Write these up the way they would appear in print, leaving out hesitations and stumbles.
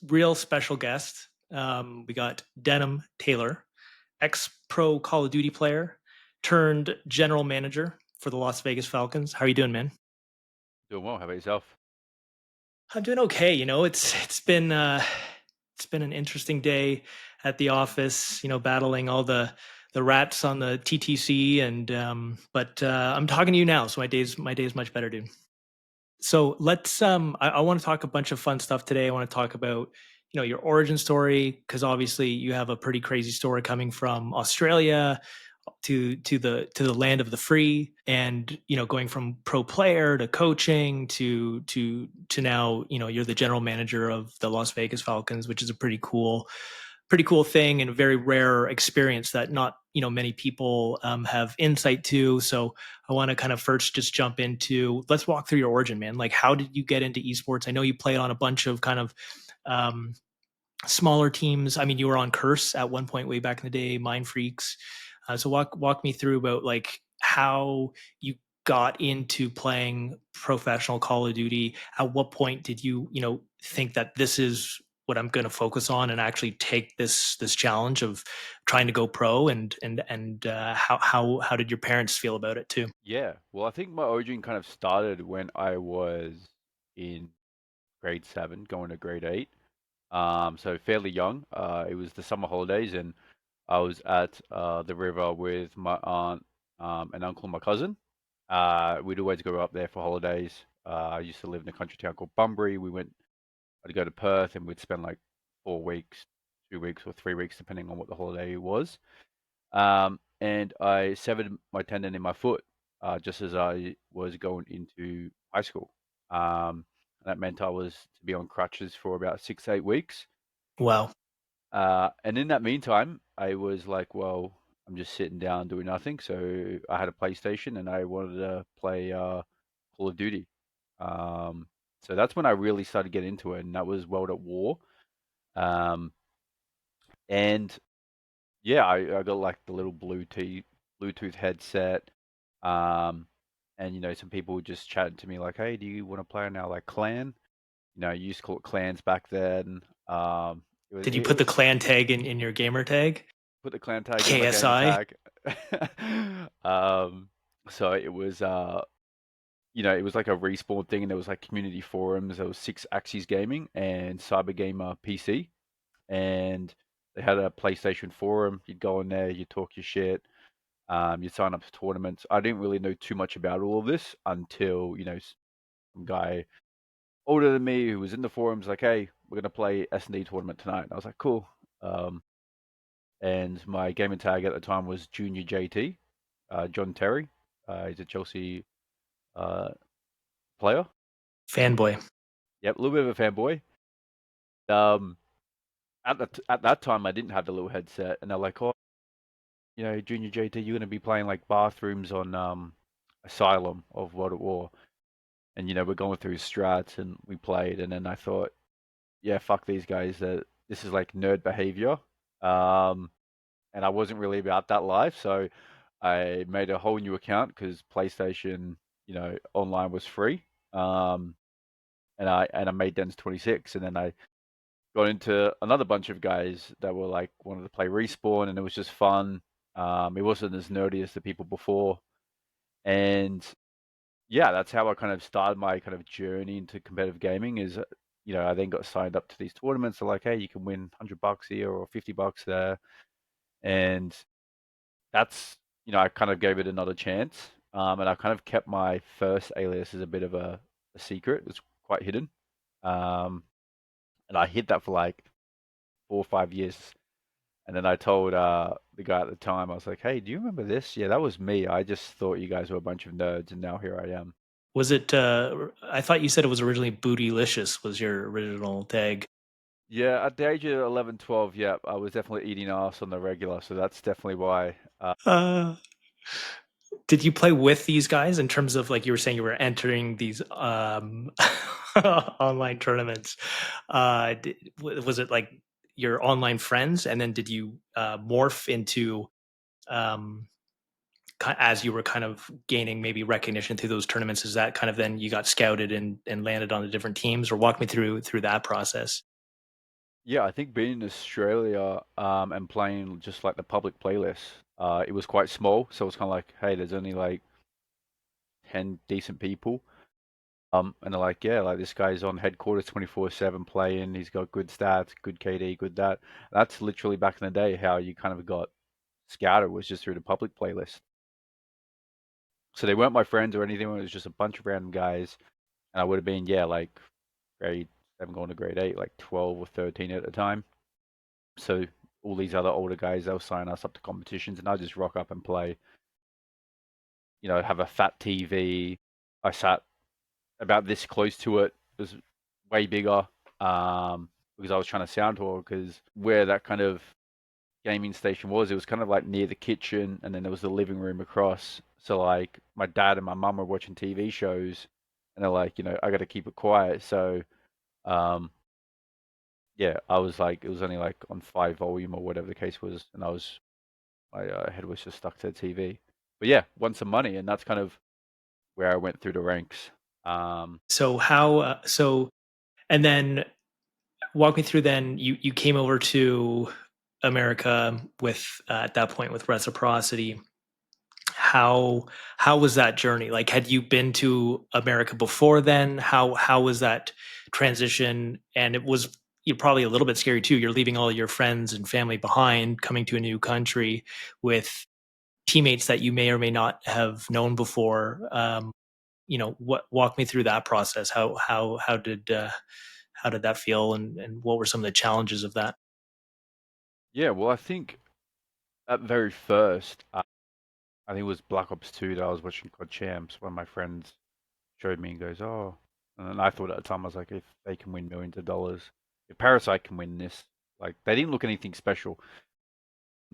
real special guest. We got Denholm Taylor, ex-pro Call of Duty player turned general manager for the Las Vegas Falcons. How are you doing, man? Doing well. How about yourself? I'm doing okay. It's been an interesting day at the office. Battling all the rats on the TTC, and but I'm talking to you now, so my day's much better, dude. So let's I want to talk a bunch of fun stuff today. I want to talk about your origin story, because obviously you have a pretty crazy story coming from Australia to the land of the free, and going from pro player to coaching to now you're the general manager of the Las Vegas Falcons, which is a pretty cool thing and a very rare experience that not many people have insight to. So I want to kind of first just jump into, let's walk through your origin, man. Like, how did you get into esports? I know you played on a bunch of kind of um, smaller teams. I mean, you were on Curse at one point way back in the day, Mind Freaks. So walk me through about like how you got into playing professional Call of Duty. At what point did you think that this is what I'm going to focus on and actually take this challenge of trying to go pro? And how did your parents feel about it too? Yeah. Well, I think my origin kind of started when I was in grade seven, going to grade eight. So fairly young. It was the summer holidays, and I was at the river with my aunt, and uncle, and my cousin. We'd always go up there for holidays. I used to live in a country town called Bunbury. I'd go to Perth, and we'd spend like 4 weeks, 2 weeks, or 3 weeks, depending on what the holiday was. And I severed my tendon in my foot just as I was going into high school. That meant I was to be on crutches for about 6, 8 weeks. Wow. And in that meantime, I was like, well, I'm just sitting down doing nothing. So I had a PlayStation and I wanted to play Call of Duty. Um, so that's when I really started getting into it, and that was World at War. Um, and Yeah, I got like the little Bluetooth headset. Um, and some people would just chat to me like, "Hey, do you want to play on our like clan?" You used to call it clans back then. It was Did you it put the was clan tag in your gamer tag? put the clan tag in my gamer KSI. tag. Um, so it was like a respawn thing, and there was like community forums. There was Six Axis Gaming and Cyber Gamer PC, and they had a PlayStation forum. You'd go in there, you'd talk your shit. You sign up for tournaments. I didn't really know too much about all of this until, some guy older than me who was in the forums like, "Hey, we're gonna play S&D tournament tonight." And I was like, "Cool." Um, and my gamer tag at the time was Junior JT, John Terry. He's a Chelsea uh, player. Fanboy. Yep, a little bit of a fanboy. Um, at that time, I didn't have the little headset, and they're like, "Oh, Junior JT, you're gonna be playing like bathrooms on Asylum of World at War." And we're going through strats, and we played, and then I thought, yeah, fuck these guys, that this is like nerd behavior. um and I wasn't really about that life, so I made a whole new account because PlayStation, online was free. Um and I made Dens 26, and then I got into another bunch of guys that were like wanted to play Respawn, and it was just fun. It wasn't as nerdy as the people before, and yeah, that's how I kind of started my kind of journey into competitive gaming. I then got signed up to these tournaments. They're like, hey, you can win $100 here or $50 there, and I kind of gave it another chance. And I kind of kept my first alias as a bit of a secret. It was quite hidden, um, and I hid that for like 4 or 5 years. And then I told the guy at the time, I was like, hey, do you remember this? Yeah, that was me. I just thought you guys were a bunch of nerds, and now here I am. Was it? I thought you said it was originally Bootylicious was your original tag. Yeah, at the age of 11, 12, yeah, I was definitely eating ass on the regular, so that's definitely why. Uh, did you play with these guys in terms of, like, you were saying you were entering these online tournaments? Was it like your online friends, and then did you morph into um, as you were kind of gaining maybe recognition through those tournaments? Is that kind of then you got scouted and landed on the different teams, or walk me through that process? Yeah, I think being in Australia and playing just like the public playlist, it was quite small, so it was kind of like, hey, there's only like 10 decent people. And they're like, yeah, like this guy's on headquarters 24/7 playing. He's got good stats, good KD, good that. That's literally back in the day how you kind of got scouted was just through the public playlist. So they weren't my friends or anything. It was just a bunch of random guys, and I would have been, yeah, like grade 7 going to grade 8, like 12 or 13 at the time. So all these other older guys, they'll sign us up to competitions, and I'll just rock up and play. Have a fat TV. I sat about this close to it. It was way bigger because I was trying to sound tour because where that kind of gaming station was, it was kind of like near the kitchen, and then there was the living room across. So like my dad and my mum were watching TV shows, and they're like, I got to keep it quiet. So um, yeah, I was like, it was only like on 5 volume or whatever the case was, and my head was just stuck to the TV. But yeah, won some money, and that's kind of where I went through the ranks. Um, So and then walk me through. Then you came over to America with at that point with Reciprocity. How how was that journey? Like, had you been to America before then? How was that transition? And it was, you're probably a little bit scary too. You're leaving all your friends and family behind, coming to a new country with teammates that you may or may not have known before. What walk me through that process? How did that feel, and what were some of the challenges of that? yeah, well, I think at very first, I think it was Black Ops 2 that I was watching COD Champs when my friends showed me and goes, oh, and then I thought at the time, I was like, if they can win millions of dollars, if Parasite can win this, like they didn't look anything special.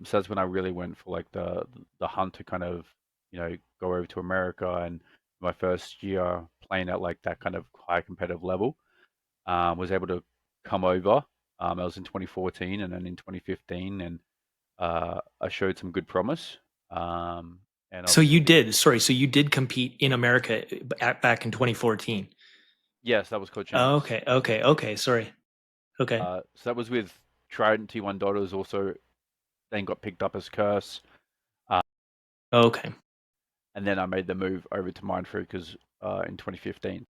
So that's when I really went for like the hunt to kind of, go over to America. And my first year playing at like that kind of high competitive level, was able to come over. I was in 2014 and then in 2015, and I showed some good promise. Um, and So you obviously, did, sorry, so you did compete in America back in 2014. yes, that was COD Oh, Champs. okay. Sorry. Okay. So that was with Trident T1 Daughters, also then got picked up as Curse. Uh, Okay. and then I made the move over to Mindfreakers in 2015.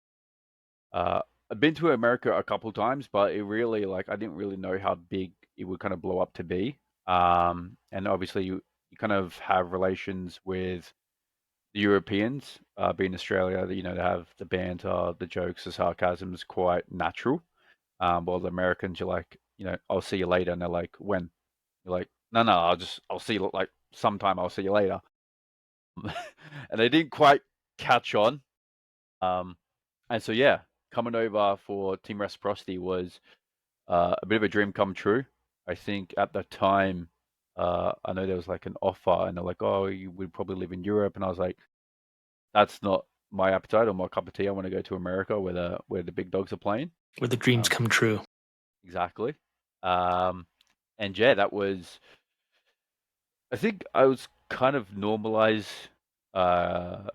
Uh, I've been to America a couple times, but it really, like, I didn't really know how big it would kind of blow up to be. And obviously, you kind of have relations with the Europeans, being Australia, they have the banter, the jokes, the sarcasm is quite natural. While the Americans, you're like, I'll see you later. And they're like, when? You're like, no, I'll see you like sometime. I'll see you later. And they didn't quite catch on. Um, and so yeah, coming over for Team Reciprocity was a bit of a dream come true. I think at the time, I know there was like an offer, and they're like, "Oh, you would probably live in Europe," and I was like, "That's not my appetite or my cup of tea. I want to go to America where the big dogs are playing." Where the dreams Um, come true. exactly. Um, and yeah, that was. I think I was kind of normalized uh,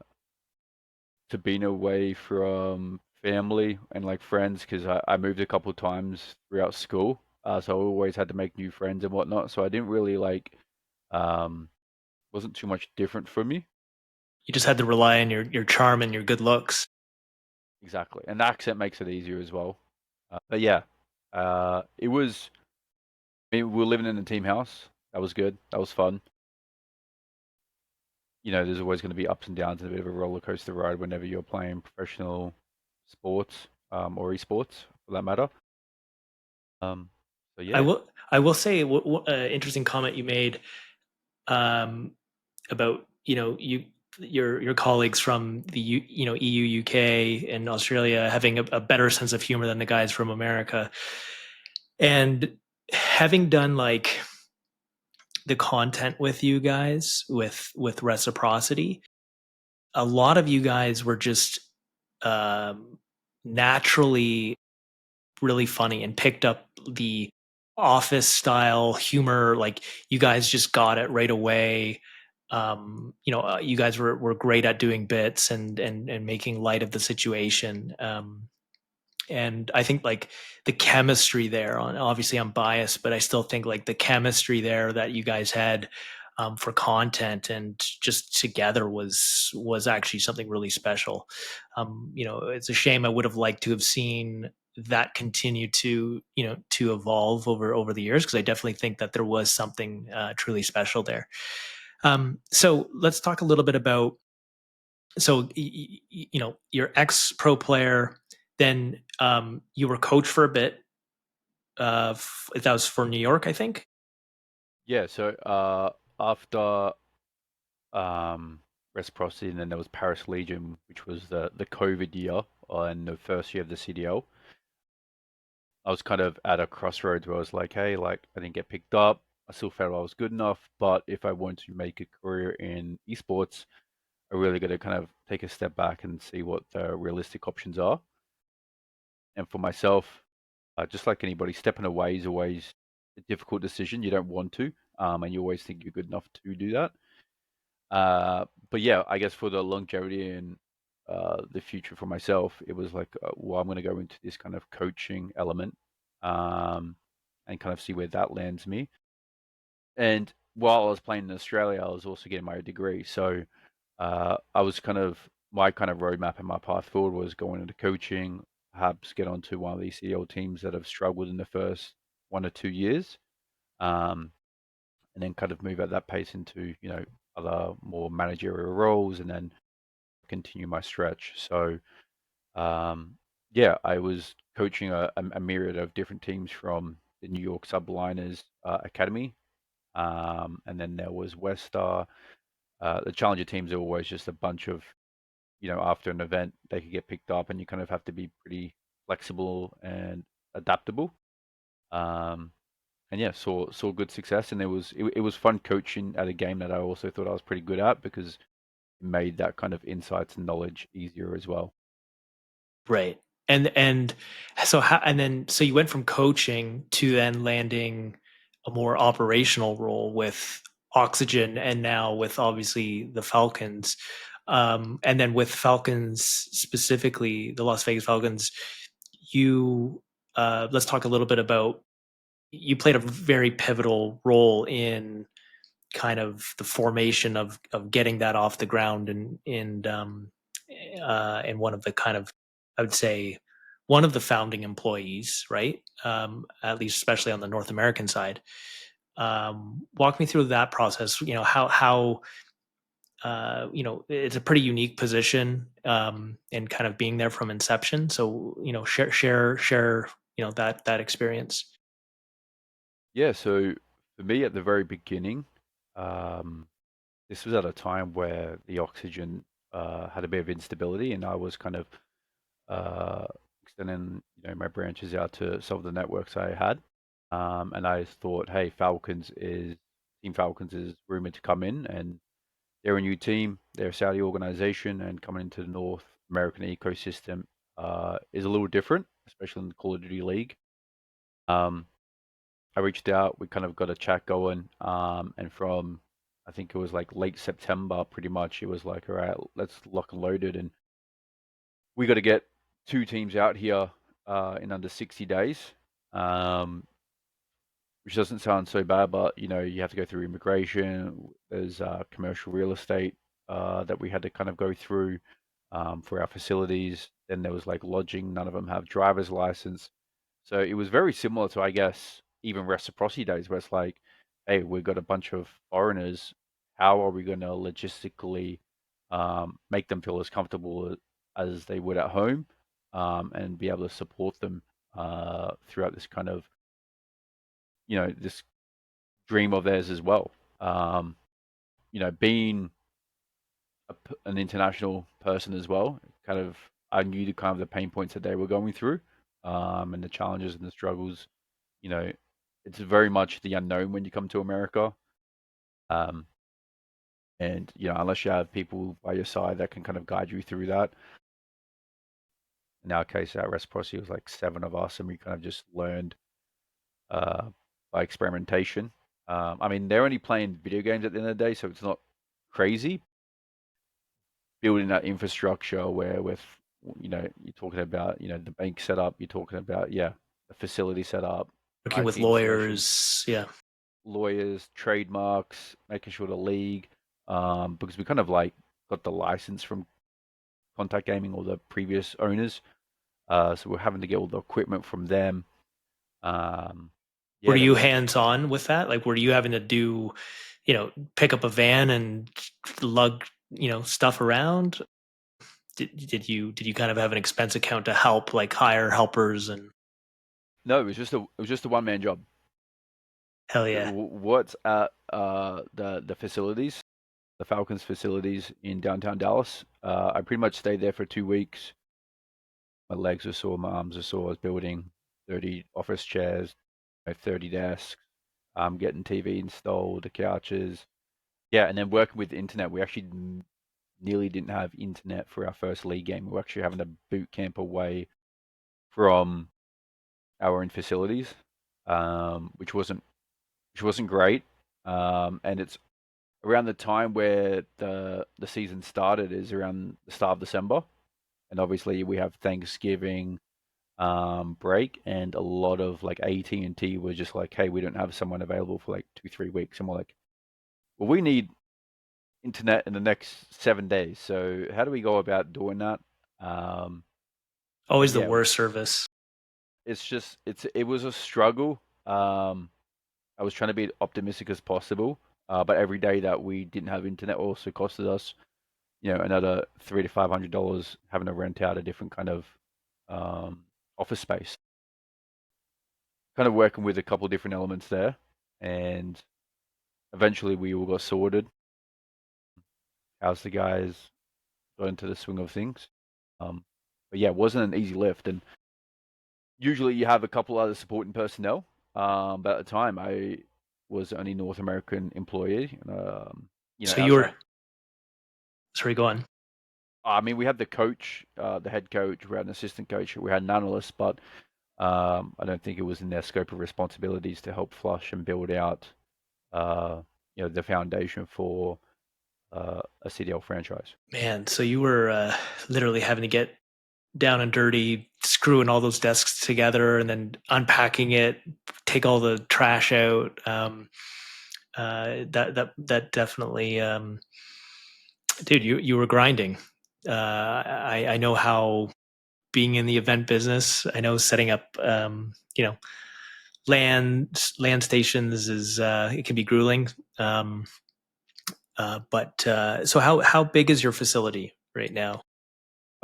to being away from family and like friends because I moved a couple of times throughout school. So I always had to make new friends and whatnot. So I didn't really like, um, wasn't too much different for me. You just had to rely on your charm and your good looks. Exactly. And the accent makes it easier as well. But yeah, it was, I mean, we were living in a team house. That was good. That was fun. There's always going to be ups and downs and a bit of a roller coaster ride whenever you're playing professional sports, or esports for that matter. Um, so I yeah, will I will say what interesting comment you made, um, about your colleagues from the EU, UK, and Australia having a better sense of humor than the guys from America, and having done like the content with you guys with Reciprocity, a lot of you guys were just um, naturally really funny and picked up the office style humor. Like, you guys just got it right away. You guys were great at doing bits and making light of the situation. and I think like the chemistry there. On obviously, I'm biased, but I still think like the chemistry there that you guys had for content and just together was actually something really special. It's a shame. I would have liked to have seen that continue to to evolve over the years, because I definitely think that there was something truly special there. So let's talk a little bit about, so your ex pro player, then you were coach for a bit. That was for New York, I think. Yeah, so after um, Reciprocity, and then there was Paris Legion, which was the COVID year and the first year of the CDL. I was kind of at a crossroads where I was like, hey, like I didn't get picked up. I still felt I was good enough, but if I want to make a career in esports, I really got to kind of take a step back and see what the realistic options are. And for myself, just like anybody, stepping away is always a difficult decision. You don't want to, and you always think you're good enough to do that. But yeah, I guess for the longevity and the future for myself, it was like, well, I'm going to go into this kind of coaching element, and kind of see where that lands me. And while I was playing in Australia, I was also getting my degree. So I was kind of, my kind of roadmap and my path forward was going into coaching, perhaps get onto one of these CL teams that have struggled in the first 1 or 2 years, um, and then kind of move at that pace into, other more managerial roles, and then continue my stretch. So um, yeah, I was coaching a myriad of different teams from the New York Subliners Academy, and then there was West Star. The Challenger teams are always just a bunch of, after an event, they could get picked up, and you kind of have to be pretty flexible and adaptable. Um, and yeah, saw good success, and it was fun coaching at a game that I also thought I was pretty good at, because it made that kind of insights and knowledge easier as well. Right. And so how, and then so you went from coaching to then landing a more operational role with Oxygen, and now with obviously the Falcons. And then with Falcons, specifically the Las Vegas Falcons, you let's talk a little bit about, you played a very pivotal role in kind of the formation of getting that off the ground, and one of the kind of, I would say, one of the founding employees, right? At least, especially on the North American side. Walk me through that process. How it's a pretty unique position, and kind of being there from inception. So share that experience. Yeah, so for me at the very beginning, um, this was at a time where the Oxygen had a bit of instability, and I was kind of uh, extending, my branches out to some of the networks I had. And I thought, hey, Team Falcons is rumored to come in, and they're a new team. They're a Saudi organization, and coming into the North American ecosystem is a little different, especially in the Call of Duty League. Um, I reached out. We kind of got a chat going, and from, I think it was like late September, pretty much, it was like, all right, let's lock and load it, and we got to get two teams out here in under 60 days. Um, which doesn't sound so bad, but you have to go through immigration. There's commercial real estate that we had to kind of go through for our facilities. Then there was like lodging. None of them have driver's license, so it was very similar to, I guess, even reciprocity days, where it's like, hey, we've got a bunch of foreigners. How are we going to logistically make them feel as comfortable as they would at home, and be able to support them throughout this kind of, this dream of theirs as well. Um, being an international person as well, kind of, I knew the kind of the pain points that they were going through, and the challenges and the struggles. You know, it's very much the unknown when you come to America. Um, and unless you have people by your side that can kind of guide you through that. In our case, our reciprocity was like seven of us, and we kind of just learned uh, by experimentation. I mean, they're only playing video games at the end of the day, so it's not crazy. Building that infrastructure where with you're talking about, the bank setup, you're talking about, yeah, the facility setup, Working IT with installation, lawyers. Yeah. lawyers, trademarks, making sure the league, because we kind of like got the license from Contact Gaming or the previous owners, so we're having to get all the equipment from them. Um, Were yeah, then you we had to. hands on with that? Like, were you having to do, pick up a van and lug, stuff around? Did you kind of have an expense account to help, like hire helpers and No, it was just a one man job. hell yeah. What's at the facilities, the Falcons facilities in downtown Dallas? I pretty much stayed there for 2 weeks. My legs are sore, my arms are sore. I was building 30 office chairs, 30 desks, getting TV installed, the couches. Yeah, and then working with the internet. We actually nearly didn't have internet for our first league game. We were actually having a boot camp away from our own facilities, which wasn't great. And it's around the time where the season started is around the start of December, and obviously we have Thanksgiving break, and a lot of like AT&T were just like, hey, we don't have someone available for like 2 3 weeks, and we're like, well, we need internet in the next 7 days, so how do we go about doing that? Um, but Always the yeah, worst service. it was a struggle. I was trying to be optimistic as possible, but every day that we didn't have internet also costed us, another $300 to $500 having to rent out a different kind of office space. Kind of working with a couple of different elements there, and eventually we all got sorted. How's the guys got into the swing of things? Um, but yeah, it wasn't an easy lift, and usually you have a couple other supporting personnel. But at the time, I was the only North American employee. So you Outside. were, sorry, go on. I mean, we had the coach, the head coach, we had an assistant coach, we had an analyst, but I don't think it was in their scope of responsibilities to help flush and build out, uh, the foundation for a CDL franchise. Man, so you were literally having to get down and dirty, screwing all those desks together and then unpacking it, take all the trash out. That definitely, dude, you were grinding. I know how being in the event business. I know setting up, land stations is it can be grueling. Um, but so how big is your facility right now?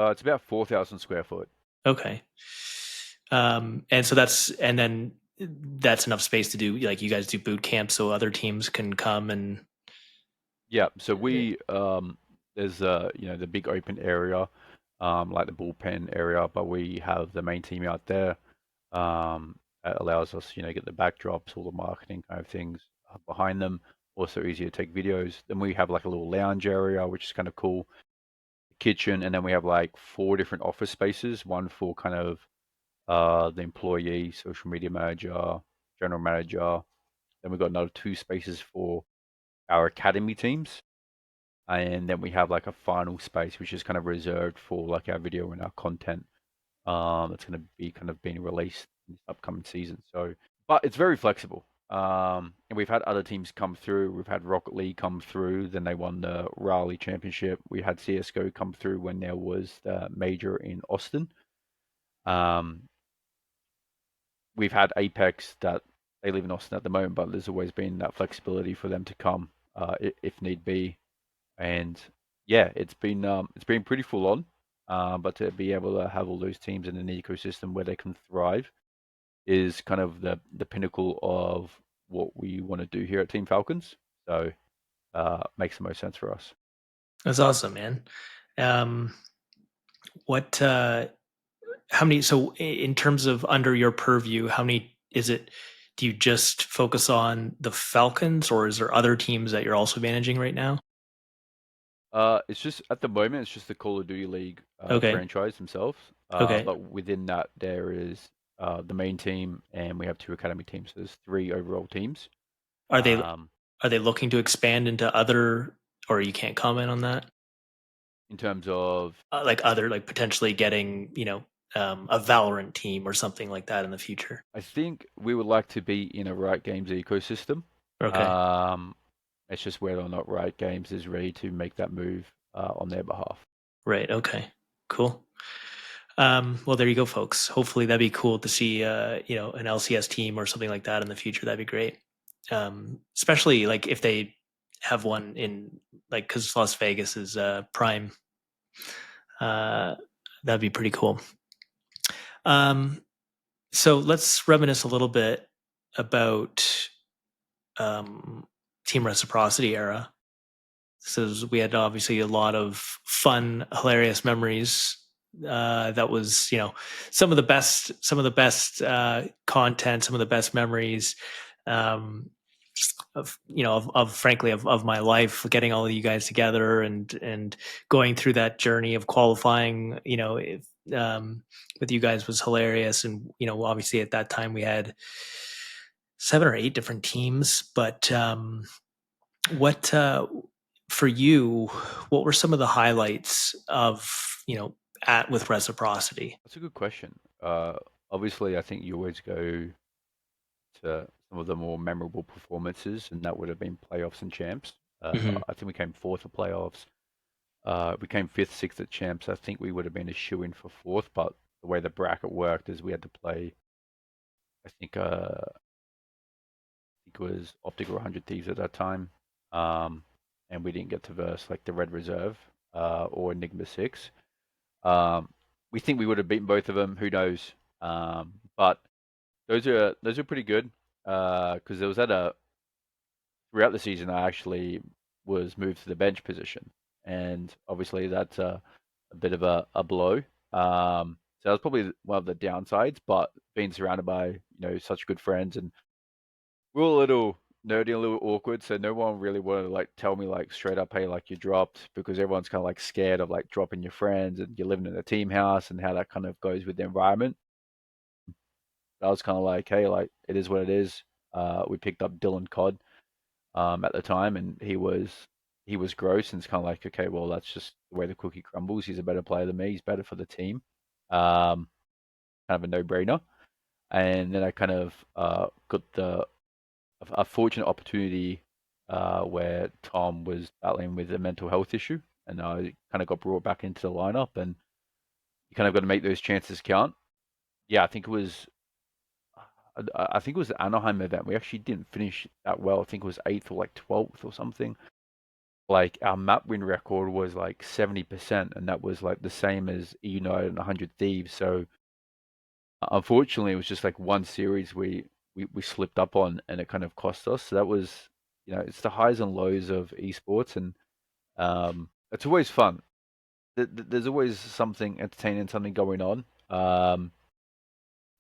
It's about 4,000 square foot. Okay. And then that's enough space to do, like, you guys do boot camp so other teams can come and Yeah, so there's the big open area, like the bullpen area, but we have the main team out there. That allows us, get the backdrops, all the marketing kind of things behind them. Also easier to take videos. Then we have like a little lounge area, which is kind of cool. Kitchen, and then we have like four different office spaces. One for kind of the employee, social media manager, general manager. Then we've got another two spaces for our academy teams. And then we have like a final space which is kind of reserved for like our video and our content, that's going to be kind of being released in this upcoming season. So, but it's very flexible. And we've had other teams come through. We've had Rocket League come through. Then they won the Raleigh Championship. We had CS:GO come through when there was the major in Austin. Um, we've had Apex, that they live in Austin at the moment, but there's always been that flexibility for them to come, if need be. And yeah, it's been pretty full on. But to be able to have all those teams in an ecosystem where they can thrive is kind of the pinnacle of what we want to do here at Team Falcons. So makes the most sense for us. that's awesome, man. Um, what how many, so in terms of under your purview, how many is it? Do you just focus on the Falcons, or is there other teams that you're also managing right now? It's just at the moment it's just the Call of Duty League Okay. franchise themselves. Okay. But within that there is the main team, and we have two academy teams. So there's three overall teams. Are they Um, are they looking to expand into other, or you can't comment on that? in terms of, like other like potentially getting a Valorant team or something like that in the future? I think we would like to be in a Riot Games ecosystem. Okay, Um, it's just whether or not Riot Games is ready to make that move on their behalf. right. Okay, cool. Well, there you go, folks. Hopefully, that'd be cool to see, an LCS team or something like that in the future. That'd be great. Especially like if they have one in like because Las Vegas is prime. Uh, that'd be pretty cool. Um, so let's reminisce a little bit about um, Team Reciprocity era. So we had obviously a lot of fun, hilarious memories. That was, some of the best content, some of the best memories um, of frankly of my life. Getting all of you guys together and going through that journey of qualifying, with you guys was hilarious. And obviously at that time we had 7 or 8 different teams, but what for you? What were some of the highlights of at with Reciprocity? That's a good question. Obviously, I think you always go to some of the more memorable performances, and that would have been playoffs and champs. Hmm. I think we came fourth at playoffs. We came fifth, sixth at champs. I think we would have been a shoe in for fourth, but the way the bracket worked is we had to play. I think it was Optic or 100 Thieves at that time, um, and we didn't get to verse like the Red Reserve or Enigma Six. Um, we think we would have beaten both of them. Who knows? But those are pretty good because there was at a throughout the season I actually was moved to the bench position, and obviously that's a bit of a blow. So that was probably one of the downsides, but being surrounded by such good friends, and we're all a little nerdy, a little awkward, so no one really wanted to like tell me like straight up, hey, like you dropped, because everyone's kind of like scared of like dropping your friends, and you're living in a team house, and how that kind of goes with the environment. I was kind of like, hey, like it is what it is. We picked up Dylan Codd at the time, and he was gross, and it's kind of like, okay, well that's just the way the cookie crumbles. He's a better player than me. He's better for the team. Um, Kind of a no-brainer. And then I kind of got a fortunate opportunity where Tom was battling with a mental health issue, and I kind of got brought back into the lineup, and you kind of got to make those chances count. Yeah, I think it was the Anaheim event. We actually didn't finish that well. I think it was eighth or like 12th or something. Like our map win record was like 70%, and that was like the same as United and 100 Thieves. So unfortunately, it was just like one series we slipped up on, and it kind of cost us. So that was, it's the highs and lows of esports, and it's always fun. There's always something entertaining, something going on. And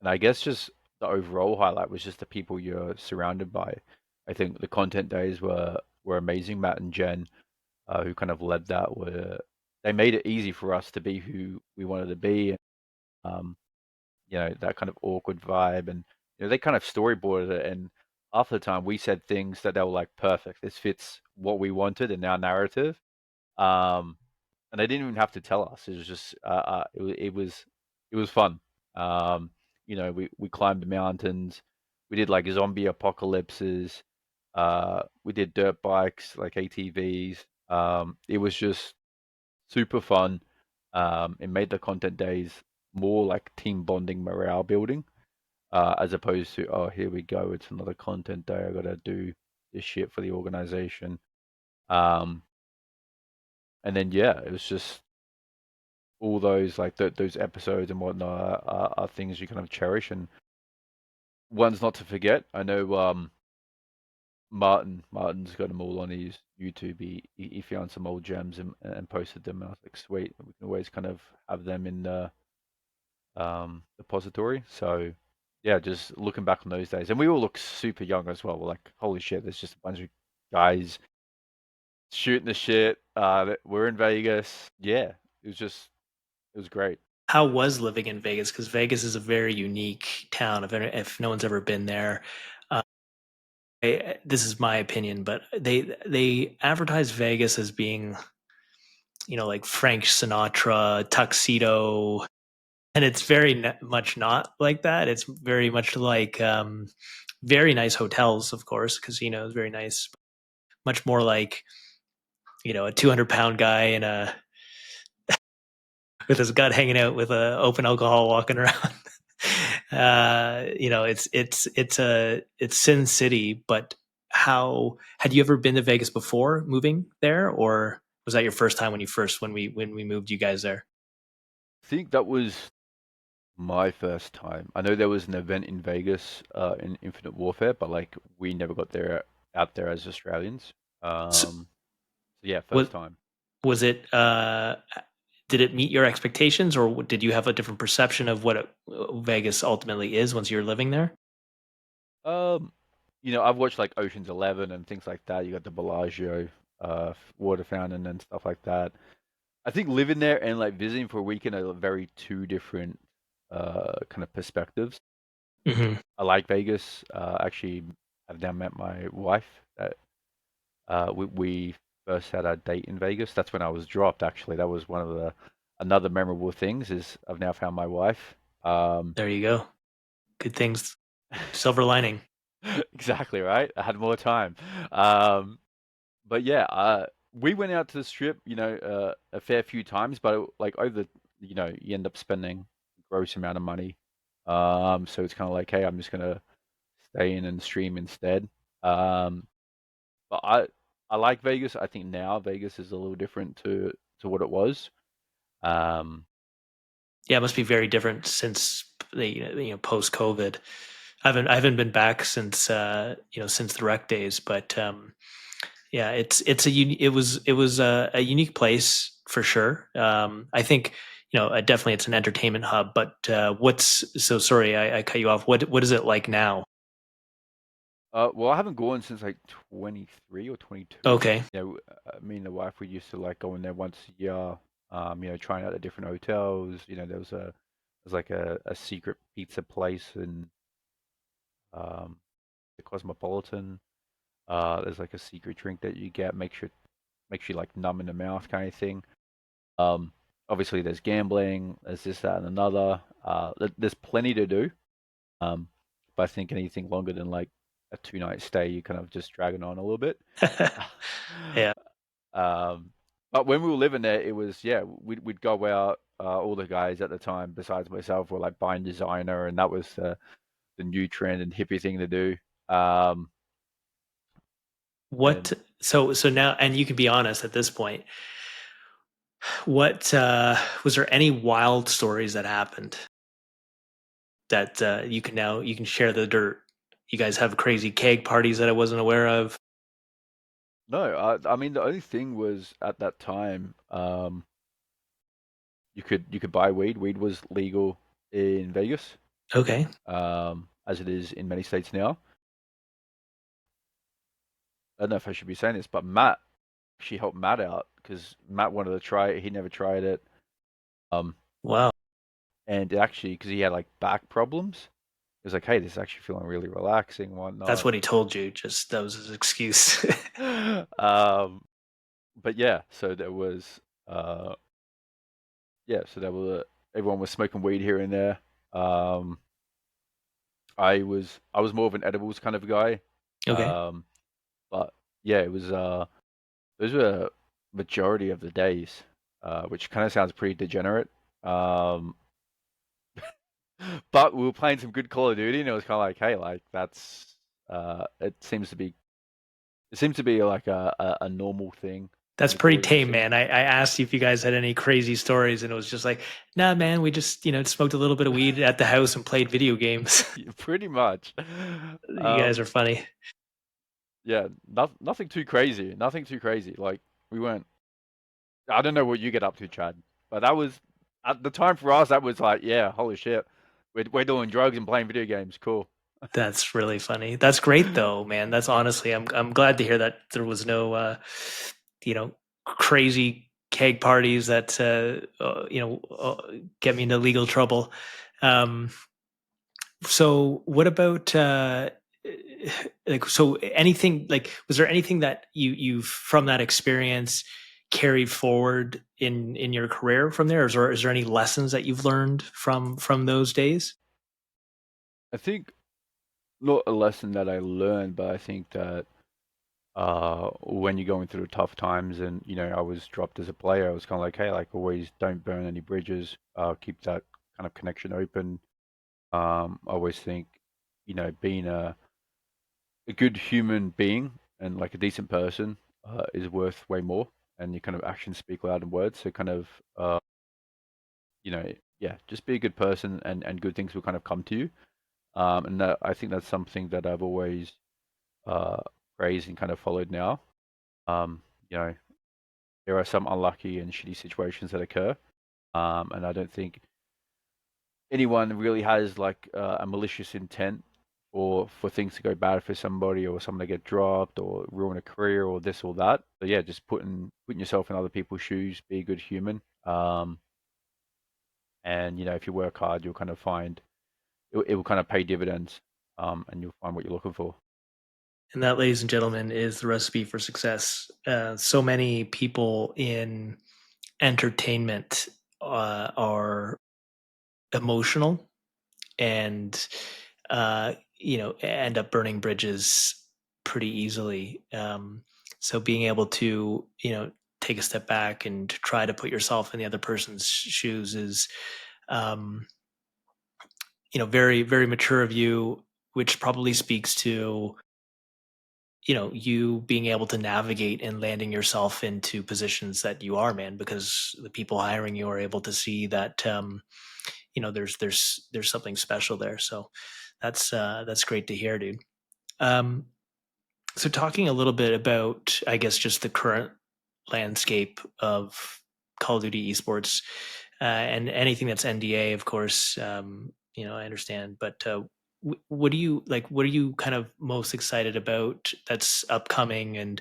I guess just the overall highlight was just the people you're surrounded by. I think the content days were amazing. Matt and Jen, who kind of led that, were they made it easy for us to be who we wanted to be. Um, that kind of awkward vibe, and they kind of storyboarded it. And half the time, we said things that they were like, "Perfect. This fits what we wanted in our narrative." Um, and they didn't even have to tell us. It was just it was fun. Um, we climbed mountains. We did like zombie apocalypses. We did dirt bikes like ATVs. It was just super fun. It made the content days more like team bonding, morale building, as opposed to, oh, here we go, it's another content day. I gotta do this shit for the organization. Um, and then yeah, it was just all those like those episodes and whatnot are things you kind of cherish, and ones not to forget. I know Martin's got them all on his YouTube. He found some old gems and posted them. I was like, sweet, we can always kind of have them in the depository. So yeah, just looking back on those days, and we all look super young as well. We're like, holy shit, there's just a bunch of guys shooting the shit. We're in Vegas. Yeah, it was great. How was living in Vegas? Because Vegas is a very unique town. If no one's ever been there, uh, this is my opinion, but they advertise Vegas as being like Frank Sinatra, tuxedo, and it's very much not like that. It's very much like very nice hotels, of course, casinos, very nice. Much more like a 200-pound guy in a with his gut hanging out with a open alcohol walking around. It's Sin City, but how had you ever been to Vegas before moving there, or was that your first time when we moved you guys there? I think that was my first time. I know there was an event in Vegas, in Infinite Warfare, but like we never got there out there as Australians. So, So yeah, was first time. was it? Did it meet your expectations, or did you have a different perception of what Vegas ultimately is once you're living there? Um, I've watched like Ocean's 11 and things like that. You got the Bellagio, water fountain and stuff like that. I think living there and like visiting for a weekend are very two different kind of perspectives. Hmm. I like Vegas. Actually, I've now met my wife. That we first had our date in Vegas. That's when I was dropped. Actually, that was one of the another memorable things is I've now found my wife. Um, There you go. Good things. Silver lining. exactly right. I had more time. Um, but yeah, we went out to the strip, a fair few times, but like over, you end up spending a gross amount of money. So it's kind of like, hey, I'm just gonna stay in and stream instead. Um, but I like Vegas. I think now Vegas is a little different to what it was. Um, Yeah, it must be very different since the post COVID. I haven't been back since since the rec days, but yeah, it was a unique place for sure. I think definitely it's an entertainment hub. But what's so sorry I cut you off. What is it like now? well, I haven't gone since like 23 or 22. Okay, Me and the wife, we used to like go in there once a year, trying out the different hotels. There's like a secret pizza place in the Cosmopolitan. There's like a secret drink that you get, makes you like numb in the mouth kind of thing. Um, Obviously there's gambling, there's this, that, and another. There's plenty to do. Um, but I think anything longer than like a 2 night stay, you kind of just dragging on a little bit. yeah, Um, but when we were living there, it was yeah, we'd go out. All the guys at the time, besides myself, were like buying designer, and that was the new trend and hippie thing to do. Um, what and so now, and you can be honest at this point. What was there any wild stories that happened that you can share the dirt? You guys have crazy keg parties that I wasn't aware of. no, I mean the only thing was at that time, you could buy weed. Weed was legal in Vegas, Okay. as it is in many states now. I don't know if I should be saying this, but Matt actually helped Matt out because Matt wanted to try it. He never tried it. Um, Wow. and actually, because he had like back problems, he was like, "Hey, this is actually feeling really relaxing, That's whatnot." what he told you. Just that was his excuse. um, but yeah, so there were everyone was smoking weed here and there. Um, I was more of an edibles kind of guy. Okay. Um, but yeah, it was those were majority of the days, which kind of sounds pretty degenerate. Um, but we were playing some good Call of Duty, and it was kind of like, hey, like that's it seems to be like a normal thing That's in Call pretty of Duty tame, scene. man. I asked you if you guys had any crazy stories, and it was just like, nah, man, we just, smoked a little bit of weed at the house and played video games. Pretty much. You guys are Um, funny. yeah, nothing too crazy. Nothing too crazy. Like we weren't. I don't know what you get up to, Chad, but that was at the time for us. That was like, yeah, holy shit, we're doing drugs and playing video games. Cool. That's really funny. That's great though, man. That's honestly, I'm glad to hear that there was no, crazy keg parties that, get me into legal trouble. Um, So what about like so anything like was there anything that you from that experience carried forward in your career from there? Is there any lessons that you've learned from those days? I think not a lesson that I learned, but I think that when you're going through tough times, and I was dropped as a player, I was kind of like, hey, like always don't burn any bridges, keep that kind of connection open. I always think, being a good human being and like a decent person is worth way more, and your kind of actions speak louder than words. So kind of, you know, yeah, just be a good person, and good things will kind of come to you. And I think that's something that I've always uh, praised and kind of followed now. Um, you know, there are some unlucky and shitty situations that occur, and I don't think anyone really has like a malicious intent or for things to go bad for somebody, or someone to get dropped or ruin a career or this or that. So yeah, just putting yourself in other people's shoes, be a good human. And if you work hard, you'll kind of find it will kind of pay dividends, and you'll find what you're looking for. And that, ladies and gentlemen, is the recipe for success. So many people in entertainment are emotional and end up burning bridges pretty easily. So being able to take a step back and to try to put yourself in the other person's shoes is um, very very mature of you, which probably speaks to you being able to navigate and landing yourself into positions that you are, man, because the people hiring you are able to see that there's something special there. So that's great to hear, dude. um so talking a little bit about, I guess, just the current landscape of Call of Duty esports, and anything that's NDA, of course. I understand, but what do you like? What are you kind of most excited about that's upcoming, and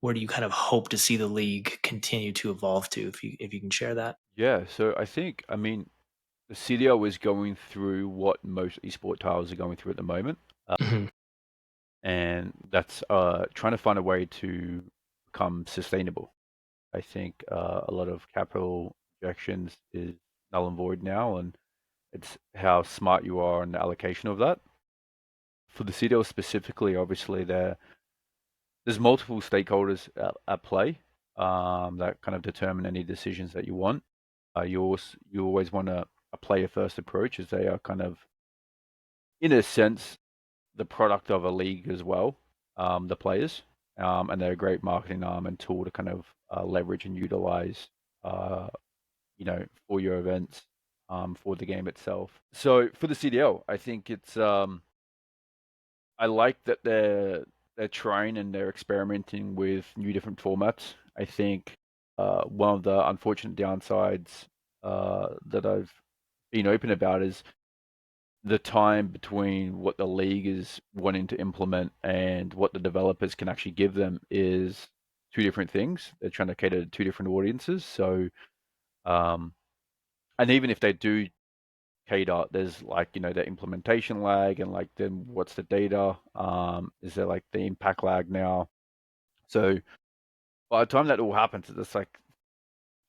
where do you kind of hope to see the league continue to evolve to? If you can share that. Yeah, so I mean, the CDL is going through what most esport titles are going through at the moment, Hmm. and that's trying to find a way to become sustainable. I think a lot of capital injections is null and void now, and it's how smart you are in the allocation of that. For the CDL specifically, obviously there's multiple stakeholders at play, that kind of determine any decisions that you want. You always want a player first approach, as they are kind of, in a sense, the product of a league as well, the players, and they're a great marketing arm and tool to kind of leverage and utilize, uh, for your events, for the game itself. So for the CDL, I think I like that they're trying and they're experimenting with new different formats. I think one of the unfortunate downsides that I've been open about is the time between what the league is wanting to implement and what the developers can actually give them is two different things. They're trying to cater to two different audiences. So, um, and even if they do cater, there's like, the implementation lag, and like then what's the data? Is there like the impact lag now? So by the time that all happens, it's like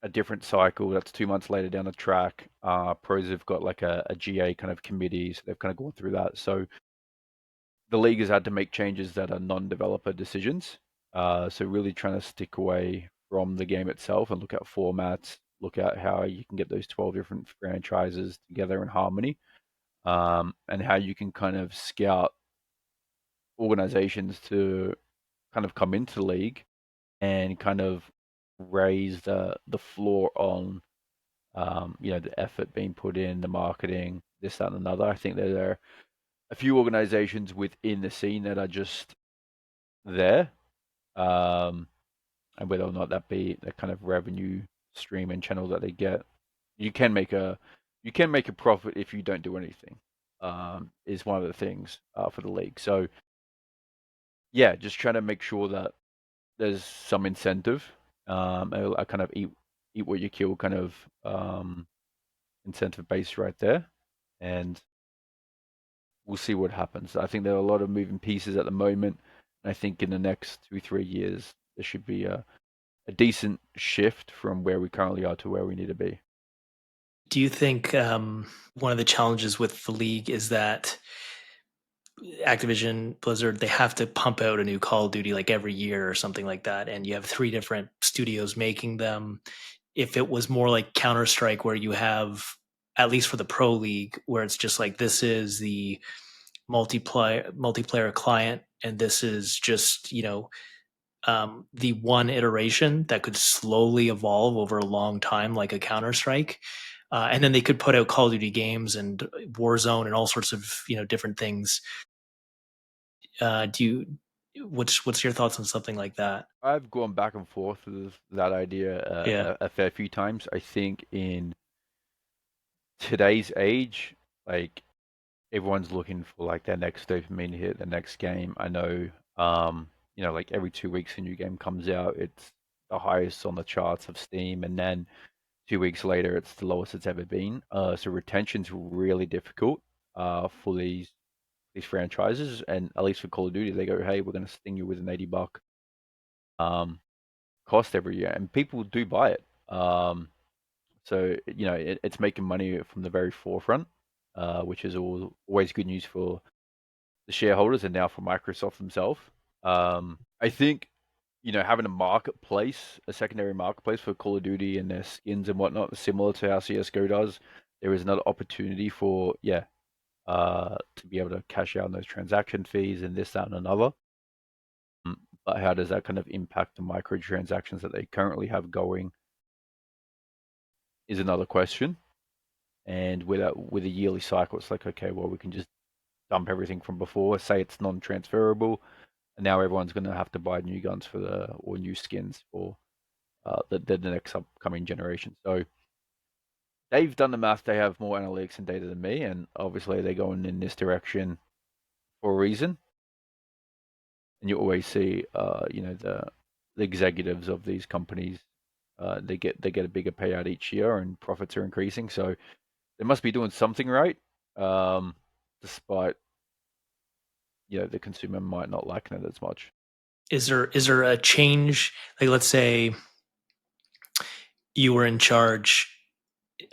a different cycle. That's 2 months later down the track. Pros have got like a GA kind of committee, so they've kind of gone through that. So the league has had to make changes that are non-developer decisions. So really trying to stick away from the game itself and look at formats, look at how you can get those 12 different franchises together in harmony, and how you can kind of scout organizations to kind of come into the league and kind of raise the floor on, the effort being put in, the marketing, this, that, and another. I think there are a few organizations within the scene that are just there, um, and whether or not that be the kind of revenue stream and channel that they get, you can make a you can make a profit if you don't do anything. Is one of the things for the league. So yeah, just trying to make sure that there's some incentive, a kind of eat what you kill kind of incentive base right there, and we'll see what happens. I think there are a lot of moving pieces at the moment. I think in the next 2-3 years there should be a decent shift from where we currently are to where we need to be. Do you think one of the challenges with the league is that Activision Blizzard, they have to pump out a new Call of Duty like every year or something like that, and you have three different studios making them? If it was more like Counter Strike, where you have, at least for the Pro League, where it's just like this is the multiplayer client, and this is just the one iteration that could slowly evolve over a long time, like a Counter Strike. And then they could put out Call of Duty games and Warzone and all sorts of different things. Do you what's your thoughts on something like that? I've gone back and forth with that idea Yeah, a fair few times. I think in today's age, like everyone's looking for like their next dopamine hit, the next game. I know, like every 2 weeks a new game comes out, it's the highest on the charts of Steam, and then 2 weeks later, it's the lowest it's ever been. So retention's really difficult for these franchises, and at least for Call of Duty, they go, "Hey, we're going to sting you with an $80 um, cost every year," and people do buy it. So it's making money from the very forefront, which is always good news for the shareholders and now for Microsoft themselves. I think having a marketplace, a secondary marketplace for Call of Duty and their skins and whatnot, similar to how CS:GO does, there is another opportunity for to be able to cash out on those transaction fees and this, that, and another. But how does that kind of impact the microtransactions that they currently have going is another question. And with a yearly cycle, it's like, okay, well, we can just dump everything from before, say it's non-transferable, and now everyone's going to have to buy new guns or new skins for the next upcoming generation. So they've done the math. They have more analytics and data than me, and obviously they're going in this direction for a reason. And you always see, the executives of these companies, they get a bigger payout each year, and profits are increasing. So they must be doing something right, despite the consumer might not liking it as much. is there a change, like let's say you were in charge,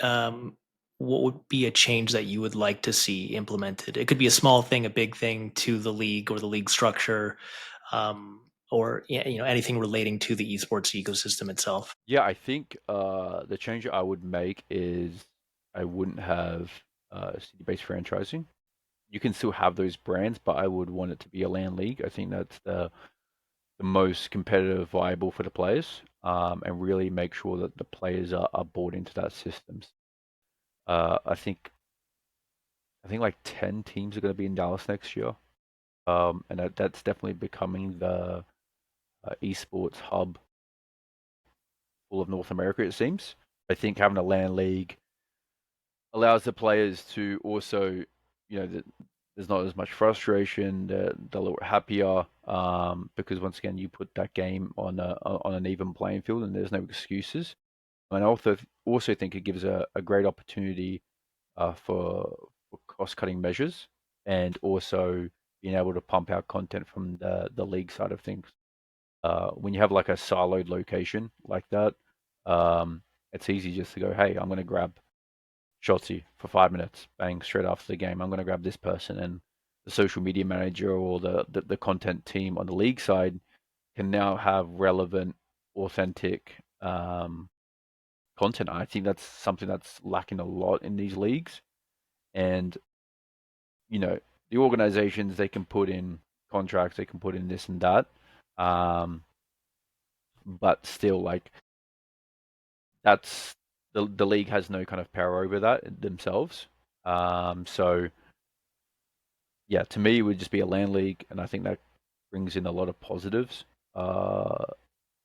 um, what would be a change that you would like to see implemented? It could be a small thing, a big thing to the league or the league structure, or anything relating to the esports ecosystem itself. Yeah, I think the change I would make is I wouldn't have city-based franchising. You can still have those brands, but I would want it to be a LAN league. I think that's the most competitive, viable for the players, and really make sure that the players are bought into that systems. I think like 10 teams are going to be in Dallas next year, and that's definitely becoming the esports hub all of North America. It seems. I think having a LAN league allows the players to also, there's not as much frustration. They're a little happier, because once again, you put that game on an even playing field, and there's no excuses. And I also think it gives a great opportunity for cost cutting measures, and also being able to pump out content from the league side of things. When you have like a siloed location like that, it's easy just to go, hey, I'm going to grab Shotzi for 5 minutes, bang, straight after the game. I'm going to grab this person, and the social media manager or the content team on the league side can now have relevant, authentic content. I think that's something that's lacking a lot in these leagues. And, you know, the organizations, they can put in contracts, they can put in this and that. But still, like, that's the league has no kind of power over that themselves. So yeah, to me, it would just be a LAN league, and I think that brings in a lot of positives. Uh,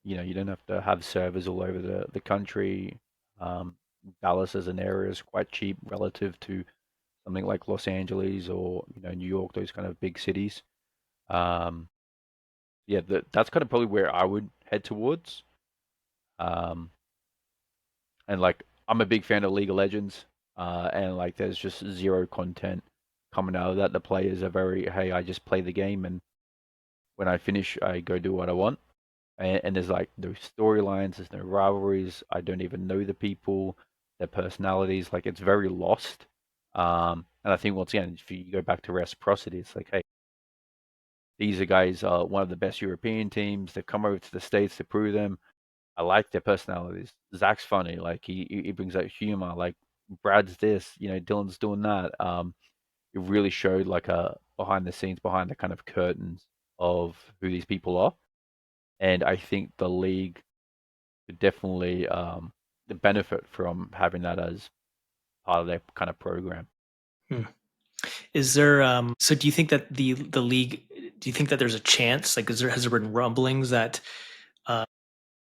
you don't have to have servers all over the country. Um, Dallas as an area is quite cheap relative to something like Los Angeles or New York, those kind of big cities. Um, yeah, that's kind of probably where I would head towards. Um, and like I'm a big fan of League of Legends, and like there's just zero content coming out of that. The players are very, hey, I just play the game, and when I finish, I go do what I want. and there's like no storylines, there's no rivalries. I don't even know the people, their personalities. Like it's very lost. And I think once again, if you go back to reciprocity, it's like, hey, these are guys one of the best European teams. They've come over to the States to prove them. I like their personalities. Zach's funny, like he brings out humor. Like Brad's this, Dylan's doing that. It really showed like a behind the scenes, behind the kind of curtains of who these people are. And I think the league could definitely benefit from having that as part of their kind of program. Hmm. Is there so do you think that the league, do you think that there's a chance, like has there been rumblings that uh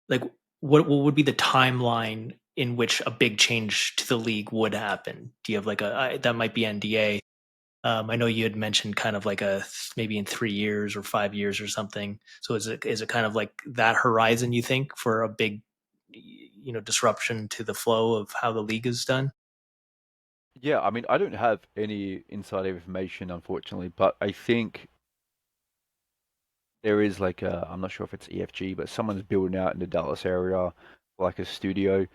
like what would be the timeline in which a big change to the league would happen? Do you have like that might be NDA. I know you had mentioned kind of like maybe in 3 years or 5 years or something. So is it kind of like that horizon, you think, for a big disruption to the flow of how the league is done? Yeah, I mean, I don't have any insider information, unfortunately, but I think there is like I'm not sure if it's EFG, but someone's building out in the Dallas area like a studio.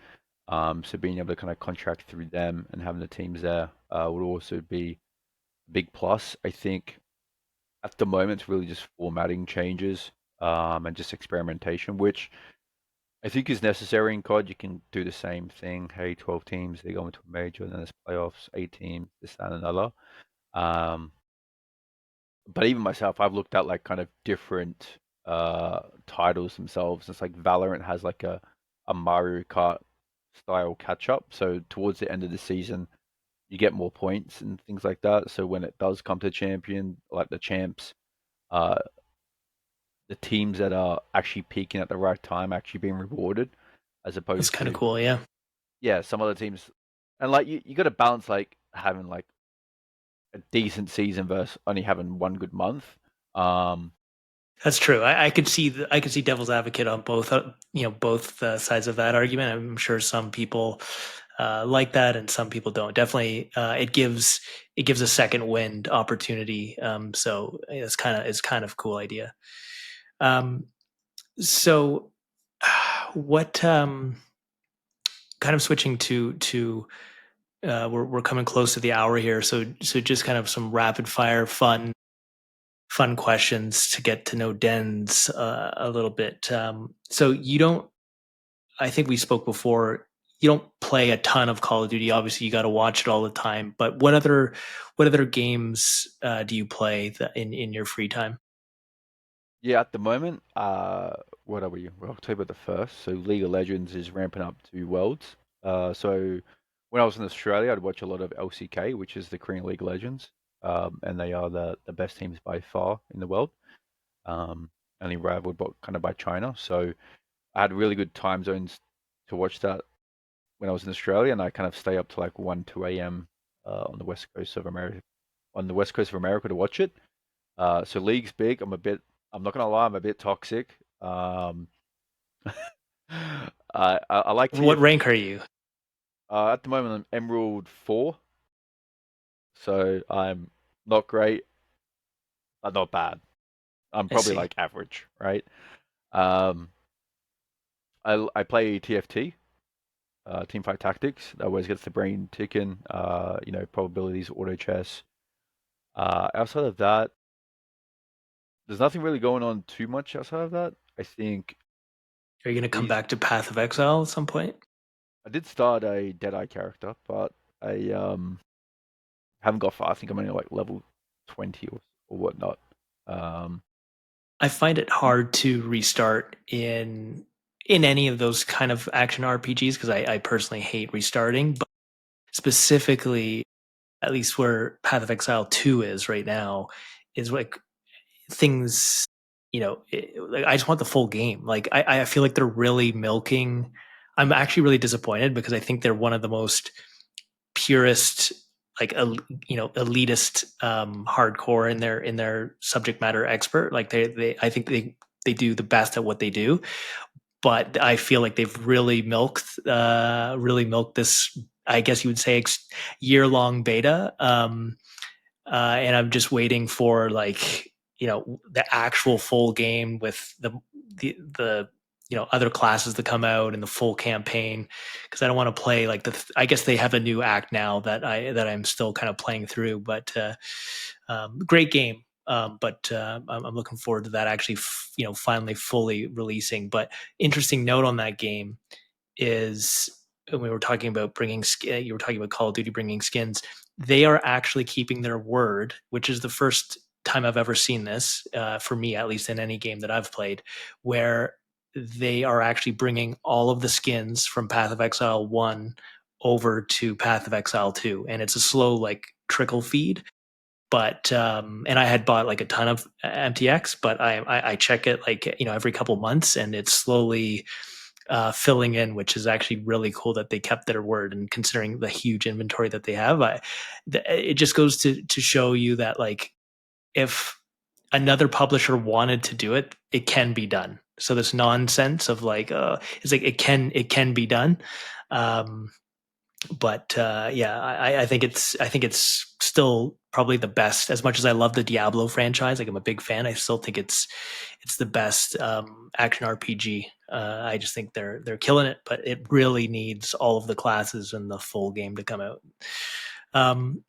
So being able to kind of contract through them and having the teams there would also be a big plus. I think at the moment it's really just formatting changes and just experimentation, which I think is necessary in COD. You can do the same thing. Hey, 12 teams, they go into a major, and then there's playoffs, 8 teams, this, that, and another. Um, but even myself, I've looked at like kind of different titles themselves. It's like Valorant has like a Mario Kart style catch up. So towards the end of the season, you get more points and things like that. So when it does come to champion, like the champs, uh, the teams that are actually peaking at the right time actually being rewarded, as That's opposed kind of to cool, yeah. some other teams. And like you got to balance like having like a decent season versus only having one good month. Um, That's true. I could see devil's advocate on both, both sides of that argument. I'm sure some people like that, and some people don't. Definitely, it gives a second wind opportunity. So it's kind of a cool idea. Um, so, what kind of switching to we're coming close to the hour here. So just kind of some rapid fire fun questions to get to know Dens a little bit. So you don't, I think we spoke before, you don't play a ton of Call of Duty. Obviously, you got to watch it all the time. But what other games do you play in your free time? yeah, at the moment, what are we? We're October the 1st, so League of Legends is ramping up to Worlds. So when I was in Australia, I'd watch a lot of LCK, which is the Korean League of Legends, and they are the best teams by far in the world, um, only rivaled kind of by China. So I had really good time zones to watch that when I was in Australia, and I kind of stay up to like 1, 2 a.m. On the west coast of America, to watch it. So league's big. I'm not gonna lie, I'm a bit toxic. I like What TFT. rank are you? At the moment, I'm Emerald 4, so I'm not great, but not bad. I'm I probably see. like average, right? Um, I play TFT, Team Fight Tactics. That always gets the brain ticking. Probabilities, auto chess. Outside of that, there's nothing really going on too much outside of that. I think Are you going to come these back to Path of Exile at some point? I did start a Deadeye character, but I haven't got far. I think I'm only like level 20 or whatnot. Um, I find it y- hard to restart in any of those kind of action RPGs because I personally hate restarting, but specifically, at least where Path of Exile 2 is right now, is like things, like I just want the full game. Like I feel like they're really milking. I'm actually really disappointed because I think they're one of the most purist, like elitist, hardcore in their subject matter expert. Like they I think they do the best at what they do, but I feel like they've really milked this. I guess you would say year long beta, and I'm just waiting for like the actual full game with the other classes that come out and the full campaign, because I don't want to play like I guess they have a new act now that I'm still kind of playing through, but great game. But I'm looking forward to that actually, finally fully releasing. But interesting note on that game is when we were talking about you were talking about Call of Duty bringing skins. They are actually keeping their word, which is the first time I've ever seen this, for me at least, in any game that I've played, where they are actually bringing all of the skins from Path of Exile 1 over to Path of Exile 2, and it's a slow like trickle feed. But and I had bought like a ton of MTX, but I check it like every couple months, and it's slowly filling in, which is actually really cool that they kept their word. And considering the huge inventory that they have, it just goes to show you that like if another publisher wanted to do it, it can be done. So this nonsense of like it's like it can be done. Um, but yeah, I think it's still probably the best. As much as I love the Diablo franchise, like I'm a big fan, I still think it's the best action RPG. I just think they're killing it, but it really needs all of the classes and the full game to come out. Um,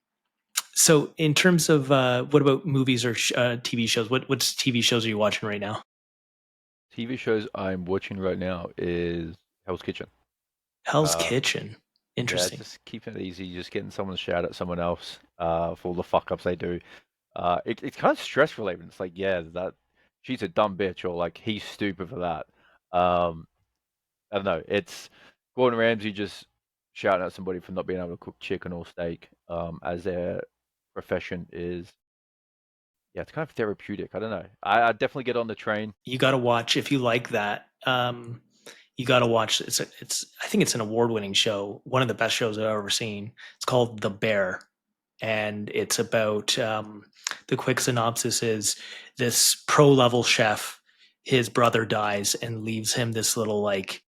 so, in terms of what about movies or TV shows? What's TV shows are you watching right now? TV shows I'm watching right now is Hell's Kitchen. Hell's Uh, Kitchen. yeah, Interesting. just keeping it easy, just getting someone to shout at someone else for all the fuck ups they do. It's kind of stress relieving. It's like, yeah, that she's a dumb bitch, or like he's stupid for that. Um, I don't know. It's Gordon Ramsay just shouting at somebody for not being able to cook chicken or steak, as their profession is. Yeah, it's kind of therapeutic. I don't know. I definitely get on the train. You got to watch if you like that. You got to watch. It's. I think it's an award-winning show. One of the best shows I've ever seen. It's called The Bear, and it's about the quick synopsis is this pro-level chef. His brother dies and leaves him this little like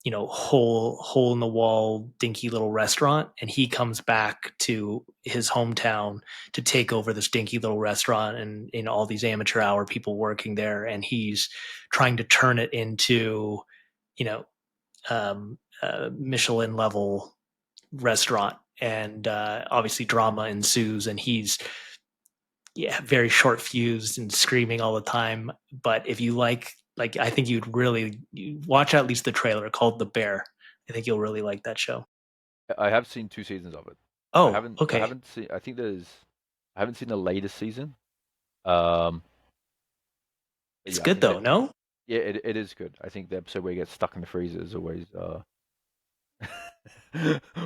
hole in the wall dinky little restaurant, and he comes back to his hometown to take over this dinky little restaurant and all these amateur hour people working there, and he's trying to turn it into you know Michelin level restaurant, and obviously drama ensues, and he's very short fused and screaming all the time. But if you like I think you'd really watch at least the trailer called The Bear. I think you'll really like that show. I have seen 2 seasons of it. I Oh, haven't. I okay. haven't seen. I think there's. I haven't seen the latest season. Um, but It's yeah, I good think though, that. no? Yeah, it is good. I think the episode where he gets stuck in the freezer is always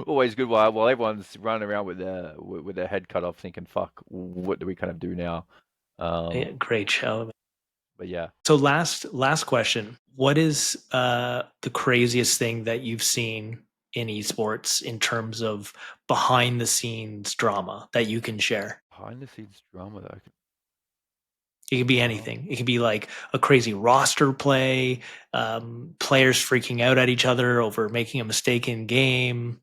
always good. While everyone's running around with their head cut off, thinking, "Fuck, what do we kind of do now?" Yeah, Um, great show. but yeah, So last question. What is the craziest thing that you've seen in esports in terms of behind the scenes drama that you can share? behind the scenes drama that I could. It could be Um, anything. It could be like a crazy roster play, players freaking out at each other over making a mistake in game,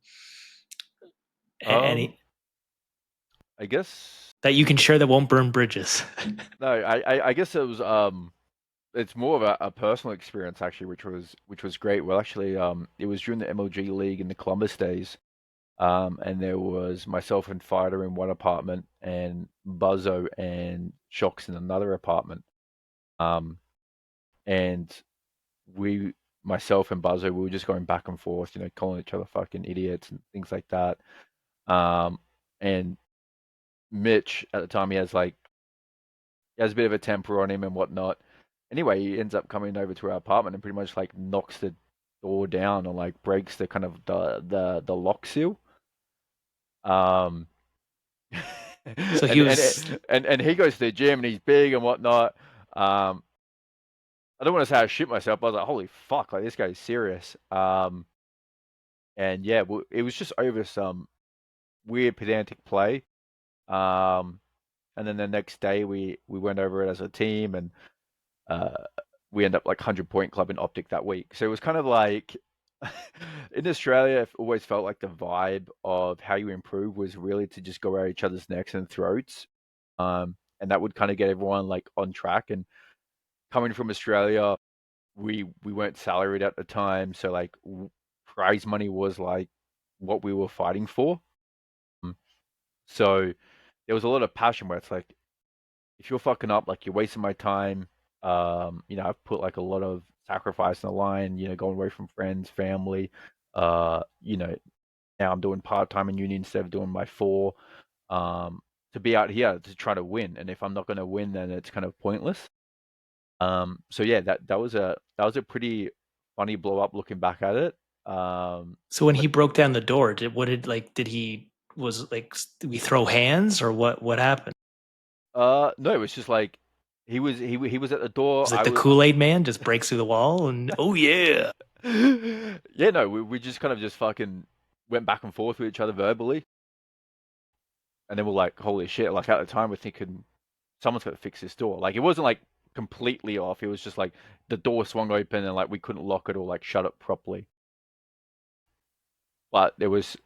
um, any I guess that you can share that won't burn bridges. no. I guess it was it's more of a personal experience actually, which was great. Well, actually, it was during the MLG League in the Columbus days. And there was myself and Fighter in one apartment, and Buzzo and Shocks in another apartment. Um, and we, myself and Buzzo, we were just going back and forth, calling each other fucking idiots and things like that. Um, and Mitch at the time, he has a bit of a temper on him and whatnot. Anyway, he ends up coming over to our apartment and pretty much like knocks the door down and like breaks the kind of the lock seal. Um, So he was and he goes to the gym and he's big and whatnot. Um, I don't want to say I shit myself, but I was like, holy fuck, like this guy's serious. And yeah, it was just over some weird pedantic play. Um, and then the next day we went over it as a team, and uh, we end up like 100 point club in Optic that week. So it was kind of like in Australia, it always felt like the vibe of how you improve was really to just go at each other's necks and throats. And that would kind of get everyone like on track. And coming from Australia, we weren't salaried at the time, so like prize money was like what we were fighting for. Mm. So there was a lot of passion where it's like, if you're fucking up, like you're wasting my time. I've put like a lot of sacrifice on the line, going away from friends, family. Uh, you know, Now I'm doing part-time in uni instead of doing my four. Um, to be out here to try to win, and if I'm not going to win, then it's kind of pointless. So yeah, that was a pretty funny blow up looking back at it. So when But he broke down the door, did he was like did we throw hands or what happened? no, it was just like he was at the door. Was it I the was. Kool-Aid man just breaks through the wall and oh yeah. Yeah, no, we just kind of just fucking went back and forth with each other verbally, and then we're like, holy shit! Like at the time, we're thinking someone's got to fix this door. Like it wasn't like completely off. It was just like the door swung open and like we couldn't lock it or like shut it properly. But there was,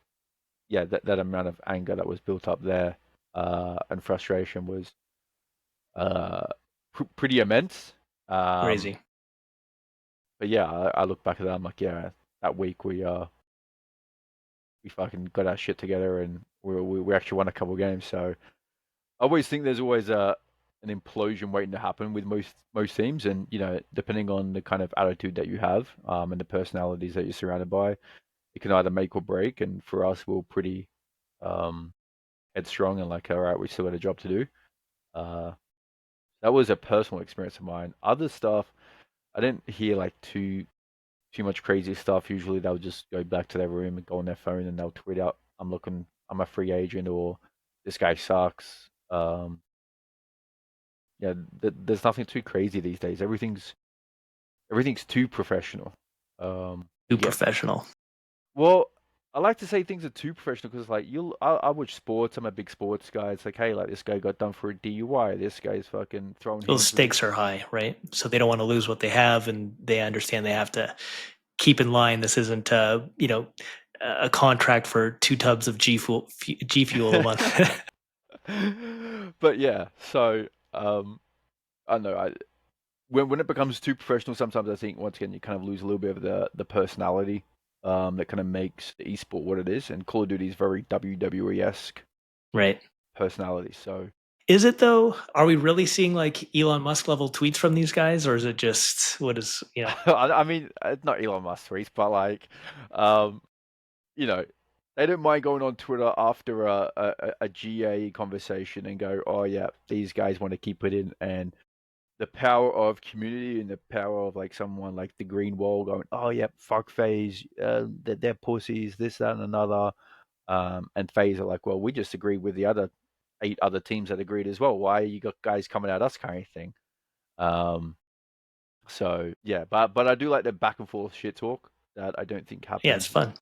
yeah, that amount of anger that was built up there, and frustration was uh pretty immense. Um, Crazy. but yeah, I look back at that. I'm like, yeah, that week we fucking got our shit together and we actually won a couple of games. So I always think there's always an implosion waiting to happen with most teams, and depending on the kind of attitude that you have, and the personalities that you're surrounded by, it can either make or break. And for us, we we're pretty um, headstrong and like, all right, we still got a job to do. Uh, that was a personal experience of mine. Other stuff, I didn't hear like too much crazy stuff. Usually they'll just go back to their room and go on their phone and they'll tweet out, I'm a free agent, or this guy sucks. Yeah, there's nothing too crazy these days. Everything's too professional. Too Yeah. professional. Well, I like to say things are too professional because like I watch sports. I'm a big sports guy. It's like, hey, like this guy got done for a DUI. This guy's fucking throwing Those hands with stakes are high, right? So they don't want to lose what they have, and they understand they have to keep in line. This isn't, a contract for 2 tubs of G fuel a month. But yeah, so I don't know. When it becomes too professional, sometimes I think once again you kind of lose a little bit of the personality that kind of makes the esport what it is. And Call of Duty is very WWE-esque Right. personality. So Is it though? Are we really seeing like Elon Musk level tweets from these guys, or is it just what is I mean, it's not Elon Musk tweets, but like, um, you know, they don't mind going on Twitter after a GA conversation and go, oh yeah, these guys want to keep it in, and the power of community and the power of like someone like the Green Wall going, oh yeah, fuck FaZe, they're pussies, this, that, and another. And FaZe are like, well, we just agreed with the other 8 other teams that agreed as well. Why you got guys coming at us kind of thing? Um, so yeah, but I do like the back and forth shit talk that I don't think yeah, it's happens fun.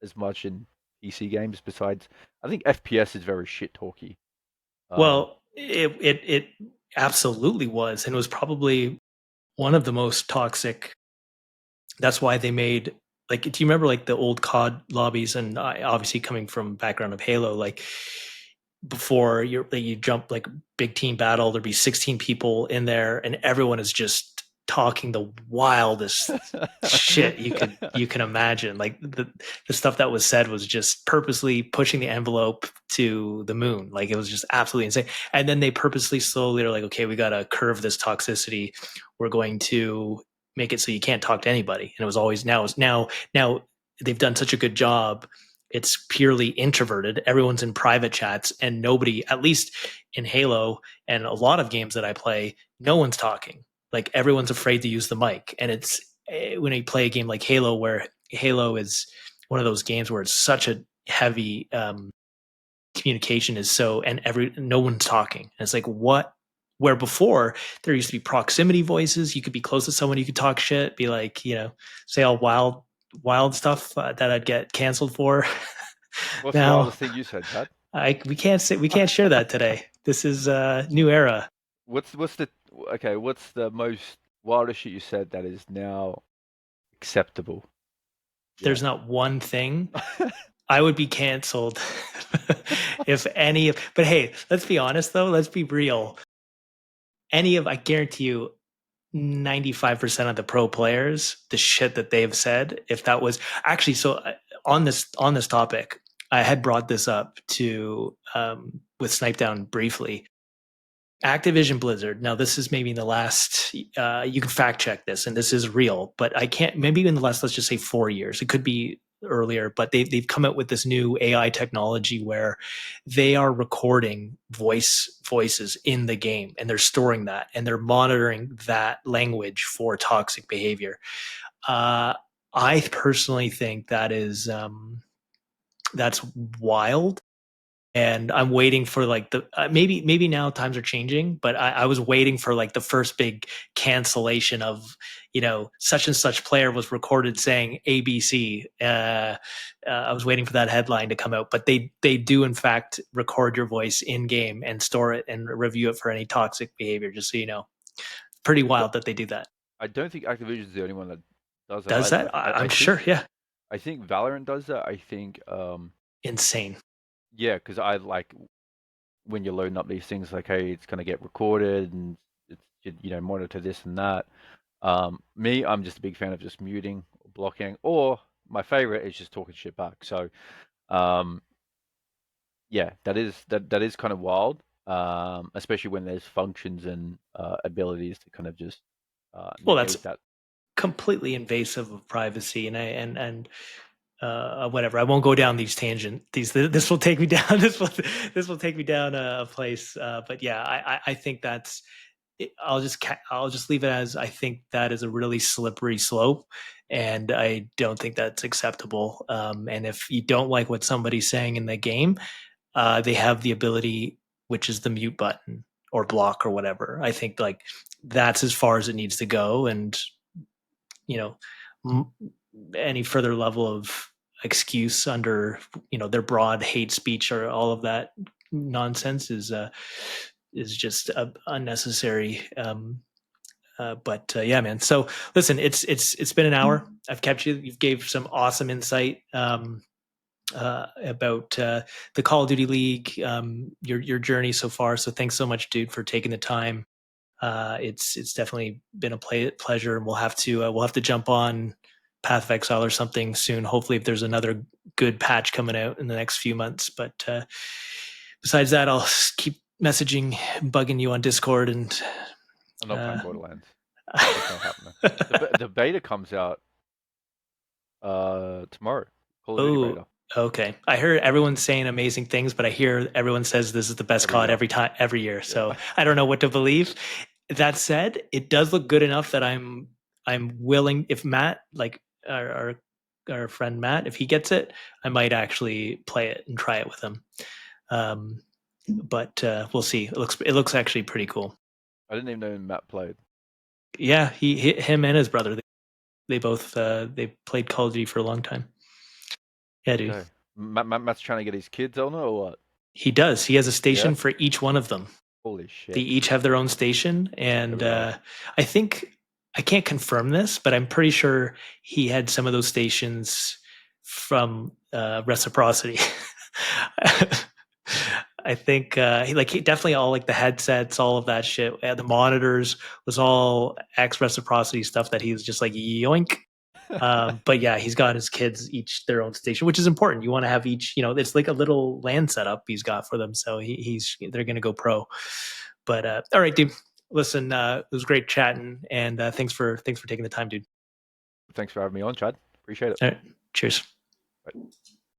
as much in PC games. Besides, I think FPS is very shit talky. Um, Well, it absolutely was, and it was probably one of the most toxic. That's why they made like. Do you remember like the old COD lobbies? And I, obviously coming from background of Halo, like before you jump like big team battle, there'd be 16 people in there, and everyone is just talking the wildest shit you can imagine. Like the stuff that was said was just purposely pushing the envelope to the moon. Like it was just absolutely insane. And then they purposely slowly are like, okay, we got to curve this toxicity. We're going to make it so you can't talk to anybody. And it was always now they've done such a good job. It's purely introverted. Everyone's in private chats, and nobody, at least in Halo and a lot of games that I play, no one's talking. Like everyone's afraid to use the mic, and it's when you play a game like Halo, where Halo is one of those games where it's such a heavy communication is so, and no one's talking. And it's like what? Where before there used to be proximity voices, you could be close to someone, you could talk shit, be like, say all wild stuff that I'd get canceled for. what's the Now, wildest thing you said, Chad? we can't share that today. This is a new era. What's the okay? What's the most wildest shit you said that is now acceptable? Yeah. There's not one thing. I would be canceled if any of. But hey, let's be honest though. Let's be real. I guarantee you, 95% of the pro players, the shit that they've said, if that was actually so on this topic, I had brought this up to with Snipe Down briefly. Activision Blizzard. Now, this is maybe in the last. You can fact check this, and this is real, but I can't. Maybe in the last, let's just say 4 years. It could be earlier, but they've come out with this new AI technology where they are recording voices in the game, and they're storing that, and they're monitoring that language for toxic behavior. Uh, I personally think that's wild, and I'm waiting for like the maybe now times are changing, but I was waiting for like the first big cancellation of such and such player was recorded saying ABC. I was waiting for that headline to come out, but they do in fact record your voice in game and store it and review it for any toxic behavior. Just so you know, pretty wild that they do that. I don't think Activision is the only one that does that Does either. that? I'm sure. Yeah, I think Valorant does that. I think insane. yeah, because I like when you're loading up these things, like hey, it's gonna get recorded and it's monitor this and that. Me, I'm just a big fan of just muting, or blocking, or my favorite is just talking shit back. So um, yeah, that is kind of wild, especially when there's functions and abilities to kind of just Well, that's negate that. completely invasive of privacy, and whatever. I won't go down these tangent. This will take me down. This will take me down a place. But yeah, I think that's. I'll just leave it as I think that is a really slippery slope, and I don't think that's acceptable. And if you don't like what somebody's saying in the game, they have the ability, which is the mute button or block or whatever. I think like that's as far as it needs to go, and you know, any further level of excuse under their broad hate speech or all of that nonsense is just unnecessary. But yeah, man. So listen, it's been an hour. I've kept you. You've gave some awesome insight about the Call of Duty League, your journey so far. So thanks so much, dude, for taking the time. It's definitely been a pleasure, and we'll have to jump on Path of Exile or something soon. Hopefully, if there's another good patch coming out in the next few months. But besides that, I'll keep messaging, bugging you on Discord, and I'm not playing Borderlands. That's not happening. The beta comes out tomorrow. Call of Duty oh, beta. okay. I heard everyone's saying amazing things, but I hear everyone says this is the best Every COD year. every year. So Yeah. I don't know what to believe. That said, it does look good enough that I'm willing. If Matt, like our friend Matt, if he gets it, I might actually play it and try it with him. But we'll see. It looks actually pretty cool. I didn't even know Matt played. Yeah, him and his brother, they both they played Call of Duty for a long time. Yeah, dude. Okay. Matt's trying to get his kids on it or what? He does. He has a Yeah. station for each one of them. Holy They shit. each have their own station, There and we are. I think I can't confirm this, but I'm pretty sure he had some of those stations from Reciprocity. I think he definitely all like the headsets, all of that shit. The monitors was all ex Reciprocity stuff that he was just like yoink. But yeah, he's got his kids each their own station, which is important. You want to have each, it's like a little LAN setup he's got for them. So they're going to go pro. But all right, dude. Listen, it was great chatting, and thanks for taking the time, dude. Thanks for having me on, Chad. Appreciate it. All right, cheers. Bye.